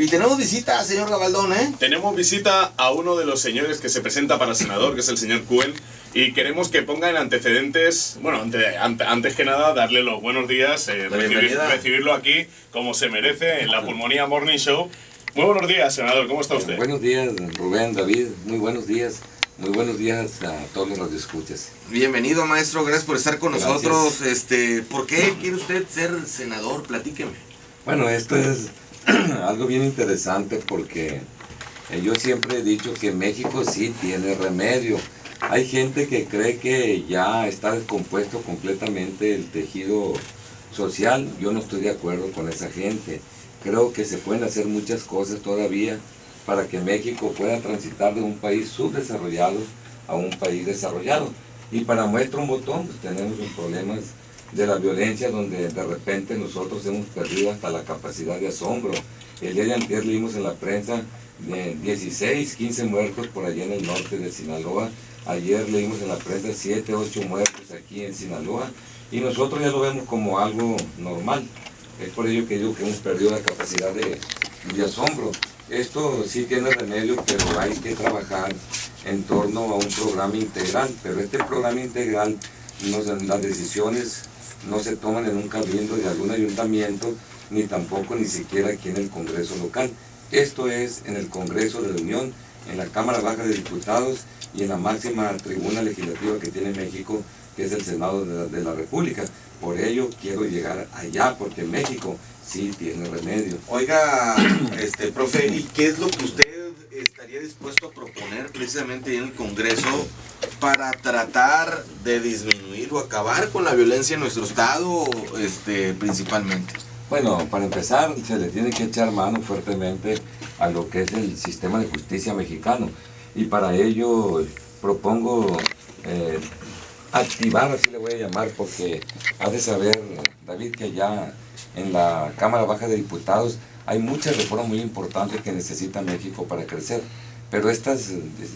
Y tenemos visita, señor Gabaldón, ¿eh? Tenemos visita a uno de los señores que se presenta para senador, que es el señor Cuen, y queremos que ponga en antecedentes, bueno, antes que nada, darle los buenos días, recibirlo aquí como se merece en la Pulmonía Morning Show. Muy buenos días, senador, ¿cómo está usted? Buenos días, Rubén, David, muy buenos días. Muy buenos días a todos los radioescuchas. Bienvenido, maestro, gracias por estar con nosotros. ¿Por qué quiere usted ser senador? Platíqueme. Bueno, esto es algo bien interesante porque yo siempre he dicho que México sí tiene remedio. Hay gente que cree que ya está descompuesto completamente el tejido social. Yo no estoy de acuerdo con esa gente. Creo que se pueden hacer muchas cosas todavía para que México pueda transitar de un país subdesarrollado a un país desarrollado. Y para muestra un botón, pues tenemos un problema de la violencia donde de repente nosotros hemos perdido hasta la capacidad de asombro. El día de anterior leímos en la prensa de 16, 15 muertos por allá en el norte de Sinaloa. Ayer leímos en la prensa 7, 8 muertos aquí en Sinaloa. Y nosotros ya lo vemos como algo normal. Es por ello que digo que hemos perdido la capacidad de asombro. Esto sí tiene remedio, pero hay que trabajar en torno a un programa integral. Pero este programa integral, las decisiones no se toman en un cabildo de algún ayuntamiento, ni tampoco ni siquiera aquí en el Congreso local. Esto es en el Congreso de la Unión, en la Cámara Baja de Diputados y en la máxima tribuna legislativa que tiene México, que es el Senado de la República. Por ello quiero llegar allá, porque México sí tiene remedio. Oiga, profe, ¿y qué es lo que usted estaría dispuesto a proponer precisamente en el Congreso para tratar de disminuir o acabar con la violencia en nuestro estado, principalmente? Bueno, para empezar, se le tiene que echar mano fuertemente a lo que es el sistema de justicia mexicano. Y para ello propongo activar, así le voy a llamar, porque ha de saber, David, que ya en la Cámara Baja de Diputados hay muchas reformas muy importantes que necesita México para crecer, pero estas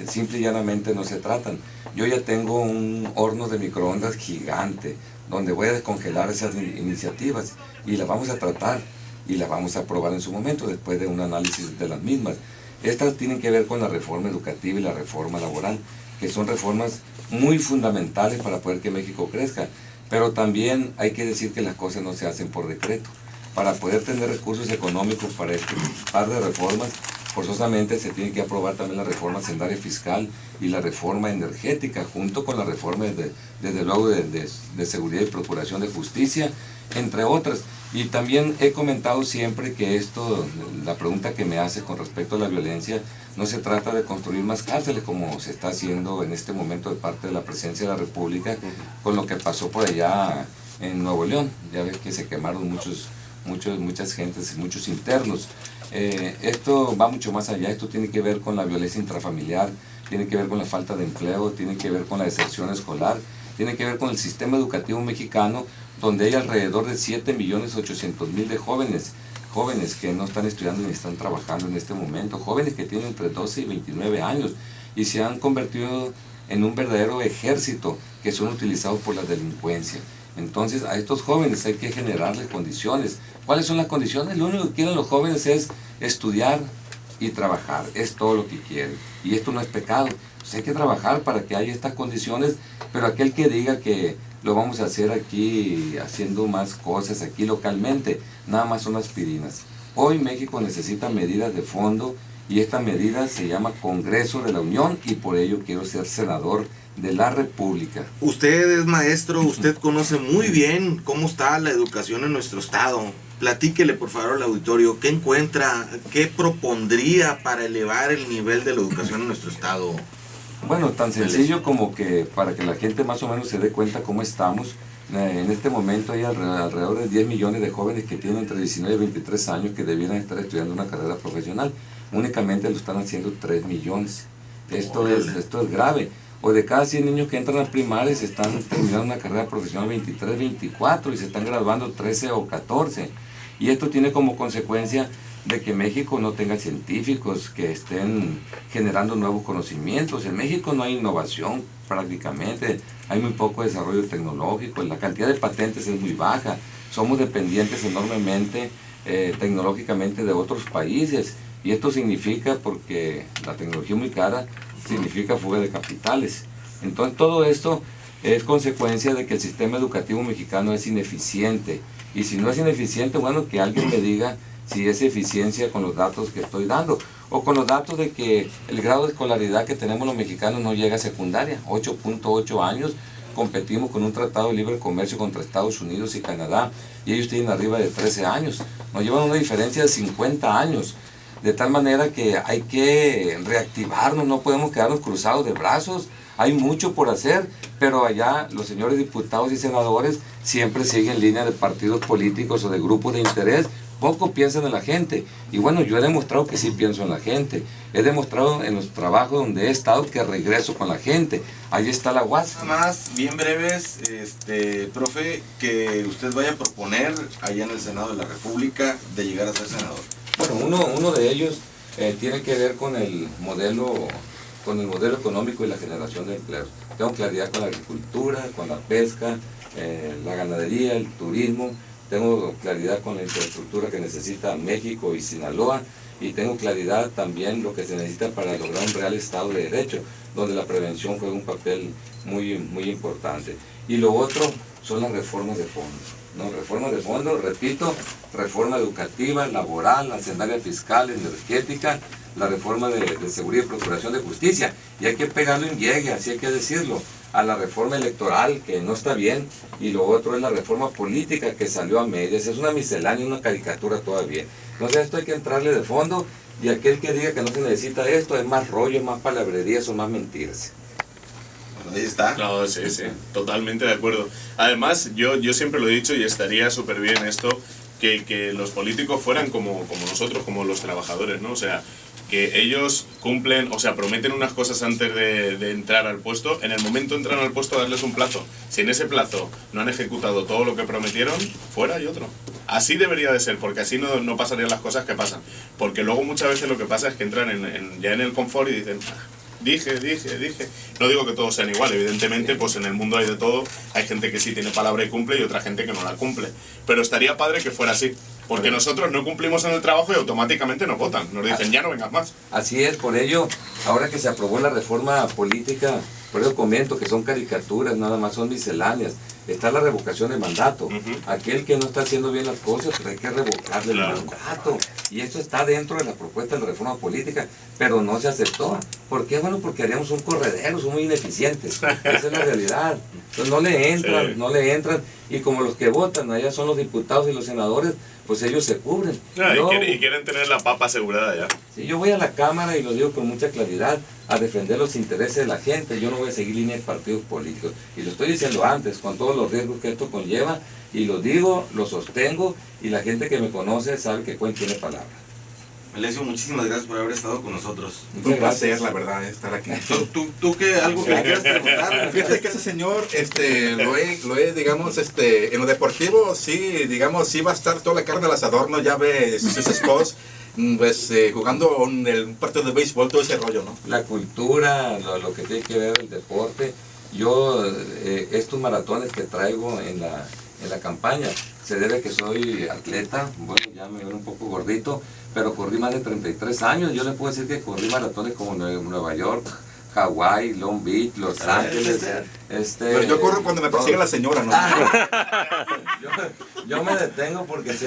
simple y llanamente no se tratan. Yo ya tengo un horno de microondas gigante donde voy a descongelar esas iniciativas y las vamos a tratar y las vamos a aprobar en su momento después de un análisis de las mismas. Estas tienen que ver con la reforma educativa y la reforma laboral, que son reformas muy fundamentales para poder que México crezca. Pero también hay que decir que las cosas no se hacen por decreto. Para poder tener recursos económicos para este par de reformas, forzosamente se tiene que aprobar también la reforma hacendaria fiscal y la reforma energética, junto con la reforma, desde luego, de seguridad y procuración de justicia, entre otras. Y también he comentado siempre que esto, la pregunta que me hace con respecto a la violencia, no se trata de construir más cárceles como se está haciendo en este momento de parte de la Presidencia de la República, con lo que pasó por allá en Nuevo León. Ya ves que se quemaron muchas gentes, muchos internos. Esto va mucho más allá. Esto tiene que ver con la violencia intrafamiliar, tiene que ver con la falta de empleo, tiene que ver con la deserción escolar, tiene que ver con el sistema educativo mexicano, donde hay alrededor de 7.800.000 de jóvenes que no están estudiando ni están trabajando en este momento, jóvenes que tienen entre 12 y 29 años y se han convertido en un verdadero ejército que son utilizados por la delincuencia. Entonces a estos jóvenes hay que generarles condiciones. ¿Cuáles son las condiciones? Lo único que quieren los jóvenes es estudiar y trabajar, es todo lo que quieren. Y esto no es pecado, pues hay que trabajar para que haya estas condiciones, pero aquel que diga que lo vamos a hacer aquí haciendo más cosas aquí localmente, nada más son aspirinas. Hoy México necesita medidas de fondo y esta medida se llama Congreso de la Unión y por ello quiero ser senador de la República. Usted es maestro, usted conoce muy bien cómo está la educación en nuestro estado. Platíquele por favor al auditorio, ¿qué encuentra, qué propondría para elevar el nivel de la educación en nuestro estado? Bueno, tan sencillo como que para que la gente más o menos se dé cuenta cómo estamos. En este momento hay alrededor de 10 millones de jóvenes que tienen entre 19 y 23 años que debieran estar estudiando una carrera profesional. Únicamente lo están haciendo 3 millones. Esto es grave. O de cada 100 niños que entran a primaria se están terminando una carrera profesional 23, 24 y se están graduando 13 o 14. Y esto tiene como consecuencia de que México no tenga científicos que estén generando nuevos conocimientos. En México no hay innovación prácticamente, hay muy poco desarrollo tecnológico, la cantidad de patentes es muy baja, somos dependientes enormemente tecnológicamente de otros países. Y esto significa, porque la tecnología es muy cara, significa fuga de capitales. Entonces todo esto es consecuencia de que el sistema educativo mexicano es ineficiente. Y si no es ineficiente, bueno, que alguien me diga si es eficiencia con los datos que estoy dando, o con los datos de que el grado de escolaridad que tenemos los mexicanos no llega a secundaria, 8.8 años, competimos con un tratado de libre comercio contra Estados Unidos y Canadá, y ellos tienen arriba de 13 años, nos llevan una diferencia de 50 años, de tal manera que hay que reactivarnos, no podemos quedarnos cruzados de brazos. Hay mucho por hacer, pero allá los señores diputados y senadores siempre siguen línea de partidos políticos o de grupos de interés, poco piensan en la gente. Y bueno, yo he demostrado que sí pienso en la gente, he demostrado en los trabajos donde he estado que regreso con la gente. Ahí está la UAS. Nada más, bien breves, profe, que usted vaya a proponer allá en el Senado de la República de llegar a ser senador. Bueno, uno de ellos tiene que ver con el modelo económico y la generación de empleos. Tengo claridad con la agricultura, con la pesca, la ganadería, el turismo. Tengo claridad con la infraestructura que necesita México y Sinaloa, y tengo claridad también lo que se necesita para lograr un real Estado de Derecho, donde la prevención juega un papel muy, muy importante. Y lo otro son las reformas de fondo. No, reformas de fondo, repito, reforma educativa, laboral, hacendaria, fiscal, energética, la reforma de seguridad y procuración de justicia. Y hay que pegarlo en llegue, así hay que decirlo, a la reforma electoral, que no está bien, y lo otro es la reforma política que salió a medias. Es una miscelánea, una caricatura todavía. Entonces esto hay que entrarle de fondo, y aquel que diga que no se necesita esto es más rollo, más palabrería, son más mentiras. Ahí está. No, sí, totalmente de acuerdo. Además, yo siempre lo he dicho y estaría súper bien esto, que los políticos fueran como nosotros, como los trabajadores, ¿no? O sea, que ellos cumplen, o sea, prometen unas cosas antes de entrar al puesto, en el momento de entrar al puesto darles un plazo. Si en ese plazo no han ejecutado todo lo que prometieron, fuera y otro. Así debería de ser, porque así no pasarían las cosas que pasan. Porque luego muchas veces lo que pasa es que entran ya en el confort y dicen... Dije. No digo que todos sean igual, evidentemente, pues en el mundo hay de todo. Hay gente que sí tiene palabra y cumple y otra gente que no la cumple. Pero estaría padre que fuera así, porque nosotros no cumplimos en el trabajo y automáticamente nos votan. Nos dicen, ya no vengas más. Así es, por ello, ahora que se aprobó la reforma política, por eso comento que son caricaturas, nada más son misceláneas. Está la revocación de mandato. Aquel que no está haciendo bien las cosas, pues hay que revocarle el mandato. Y eso está dentro de la propuesta de la reforma política, pero no se aceptó. ¿Por qué? Bueno, porque haríamos un corredero, son muy ineficientes. Esa es la realidad. Entonces no le entran. Y como los que votan allá son los diputados y los senadores, pues ellos se cubren. Y quieren tener la papa asegurada ya. Sí, yo voy a la Cámara y lo digo con mucha claridad, a defender los intereses de la gente. Yo no voy a seguir línea de partidos políticos. Y lo estoy diciendo antes, con todos los riesgos que esto conlleva, y lo digo, lo sostengo, y la gente que me conoce sabe que Cuen tiene palabra. Melesio, muchísimas gracias por haber estado con nosotros. Un placer, la verdad, estar aquí. ¿Tú qué? ¿Algo que le quieras preguntar? Fíjate que ese señor, lo he, digamos, en lo deportivo, sí, digamos, sí va a estar toda la carne al asador, ¿no? Ya ves sus spots, pues, jugando un partido de béisbol, todo ese rollo, ¿no? La cultura, lo que tiene que ver el deporte. Yo, estos maratones que traigo en la campaña, se debe a que soy atleta, bueno, ya me veo un poco gordito, pero corrí más de 33 años. Yo le puedo decir que corrí maratones como Nueva York, Hawái, Long Beach, Los Ángeles. Pero yo corro cuando me persigue la señora, ¿no? Yo me detengo porque si